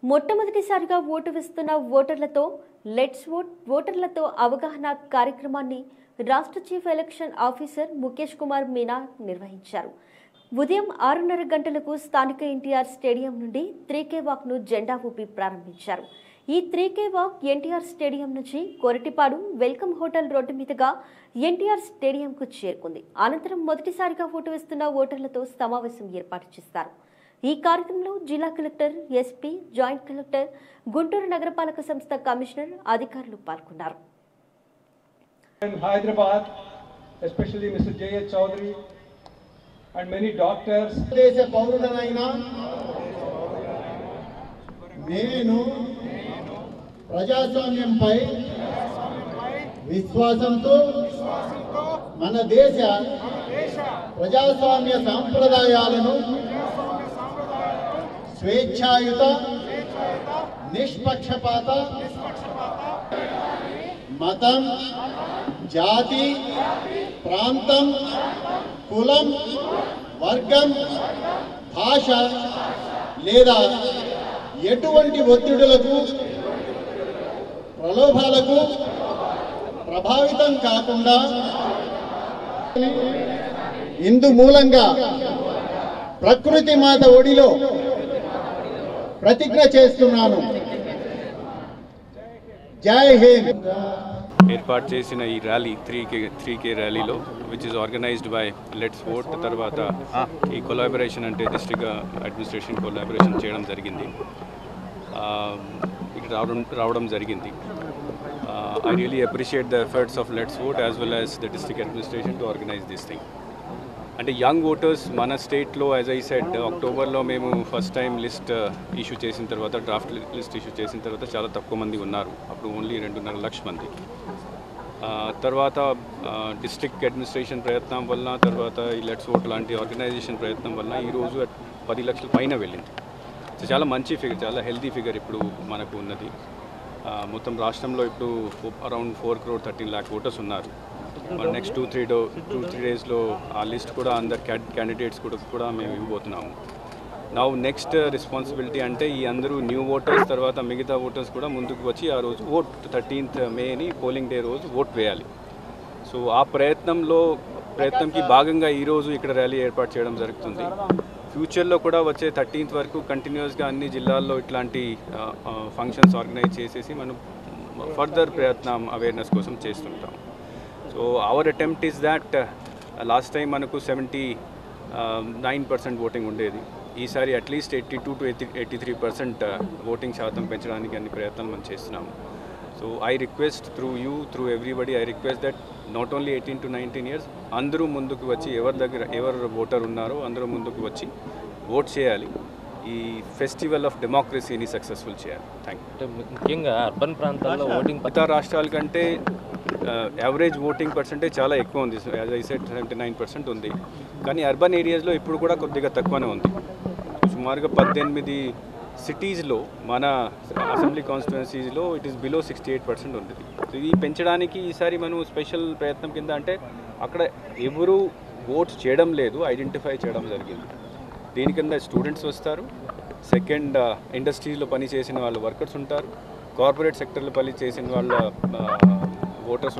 మొట్టమొదటిసారిగా ఓటు వేస్తున్న ఓటర్లతో లెట్స్ ఓటర్లతో అవగాహన కార్యక్రమాన్ని రాష్ట్ర chief election officer Mukesh Kumar Meena నిర్వహించారు. ఉదయం 6:30 గంటలకు స్థానిక ఎన్టీఆర్ స్టేడియం నుండి 3K వాక్ను జెండా ఊపి ప్రారంభించారు. ఈ 3K వాక్ ఎన్టీఆర్ స్టేడియం నుంచి కొరటిపాడు వెల్కమ్ హోటల్ రోడ్డు మీదుగా ఎన్టీఆర్ స్టేడియంకు చేరుకుంది. అనంతరం మొదటిసారిగా ఓటు వేస్తున్న ఓటర్లతో సమావేశం ఏర్పాటు చేస్తారు. ఈ కార్యక్రమంలో జిల్లా collector, SP, joint collector, Guntur నగరపాలక సంస్థ కమిషనర్, అధికారులు పాల్గొన్నారు. Hyderabad, especially Mr. J.H. Chaudhary and many doctors. దేశ పౌరుడనైనా నేను ప్రజాస్వామ్యంపై విశ్వాసంతో మన దేశ ప్రజాస్వామ్య సాంప్రదాయాలను స్వేచ్ఛాయుత, నిష్పక్షపాత, మతం, జాతి, ప్రాంతం, కులం, వర్గం, భాష లేదా ఎటువంటి ఒత్తిడులకు, ప్రలోభాలకు ప్రభావితం కాకుండా ఇందు మూలంగా ప్రకృతి మాత ఒడిలో ప్రతిజ్ఞ చేస్తున్నాను. జై హింద్. ఏర్పాటు చేసిన ఈ ర్యాలీ 3K ర్యాలీలో which is organised by let's vote తర్వాత ఈ కొలాబరేషన్ అంటే డిస్ట్రిక్ట్ అడ్మినిస్ట్రేషన్ కొలాబరేషన్ చేయడం జరిగింది. ఇక్కడ రావడం జరిగింది. I really appreciate the efforts of Let's Vote as well as the district administration to organize this thing. అంటే యంగ్ ఓటర్స్ మన స్టేట్లో యాజ్ ఐ సెడ్ అక్టోబర్లో మేము ఫస్ట్ టైం లిస్ట్ ఇష్యూ చేసిన తర్వాత, డ్రాఫ్ట్ లిస్ట్ ఇష్యూ చేసిన తర్వాత చాలా తక్కువ మంది ఉన్నారు. అప్పుడు ఓన్లీ 2.5 లక్షల మంది. తర్వాత డిస్ట్రిక్ట్ అడ్మినిస్ట్రేషన్ ప్రయత్నం వల్ల, తర్వాత ఈ లెట్స్ ఓట్ లాంటి ఆర్గనైజేషన్ ప్రయత్నం వల్ల ఈరోజు 10 లక్షల పైన వెళ్ళింది. సో చాలా మంచి ఫిగర్, చాలా హెల్తీ ఫిగర్ ఇప్పుడు మనకు ఉన్నది. మొత్తం రాష్ట్రంలో ఇప్పుడు అరౌండ్ 4,13,00,000 ఓటర్స్ ఉన్నారు. నెక్స్ట్ 2-3 డేస్లో ఆ లిస్ట్ కూడా అందరు క్యాండిడేట్స్ కూడా మేము ఇవ్వబోతున్నాము. నా నెక్స్ట్ రెస్పాన్సిబిలిటీ అంటే ఈ అందరూ న్యూ ఓటర్స్ తర్వాత మిగతా ఓటర్స్ కూడా ముందుకు వచ్చి ఆ రోజు 13th మేని పోలింగ్ డే రోజు ఓట్ వేయాలి. సో ఆ ప్రయత్నంకి భాగంగా ఈరోజు ఇక్కడ ర్యాలీ ఏర్పాటు చేయడం జరుగుతుంది. ఫ్యూచర్లో కూడా వచ్చే 13th వరకు కంటిన్యూస్గా అన్ని జిల్లాల్లో ఇట్లాంటి ఫంక్షన్స్ ఆర్గనైజ్ చేసేసి మనం ఫర్దర్ ప్రయత్నం అవేర్నెస్ కోసం చేస్తుంటాం. So our attempt is that last time మనకు 79% ఓటింగ్ ఉండేది. ఈసారి అట్లీస్ట్ 82 to 83% ఓటింగ్ శాతం పెంచడానికి అన్ని ప్రయత్నాలు మనం చేస్తున్నాము. So I request through everybody, I request that not only 18 to 19 years అందరూ ముందుకు వచ్చి ఎవరు ఓటర్ ఉన్నారో అందరూ ముందుకు వచ్చి ఓట్ చేయాలి. ఈ ఫెస్టివల్ ఆఫ్ డెమోక్రసీని సక్సెస్ఫుల్ చేయాలి. Thank you. ముఖ్యంగా అర్బన్ ప్రాంతాల్లో ఓటింగ్ మిగతా రాష్ట్రాల కంటే యావరేజ్ ఓటింగ్ పర్సెంటేజ్ చాలా ఎక్కువ ఉంది. యాజ్ ఐ సెడ్ 79% ఉంది. కానీ అర్బన్ ఏరియాస్లో ఇప్పుడు కూడా కొద్దిగా తక్కువనే ఉంది. సుమారుగా 18 సిటీస్లో మన అసెంబ్లీ కాన్స్టిట్యుయెన్సీస్లో ఇట్ ఈస్ బిలో 68% ఉంది. సో ఇది పెంచడానికి ఈసారి మనం స్పెషల్ ప్రయత్నం కింద అంటే అక్కడ ఎవరు ఓట్స్ చేయడం లేదు ఐడెంటిఫై చేయడం జరిగింది. దీని కింద స్టూడెంట్స్ వస్తారు, సెకండ్ ఇండస్ట్రీస్లో పనిచేసిన వాళ్ళు వర్కర్స్ ఉంటారు, కార్పొరేట్ సెక్టర్లో పనిచేసిన వాళ్ళ ఓటర్స్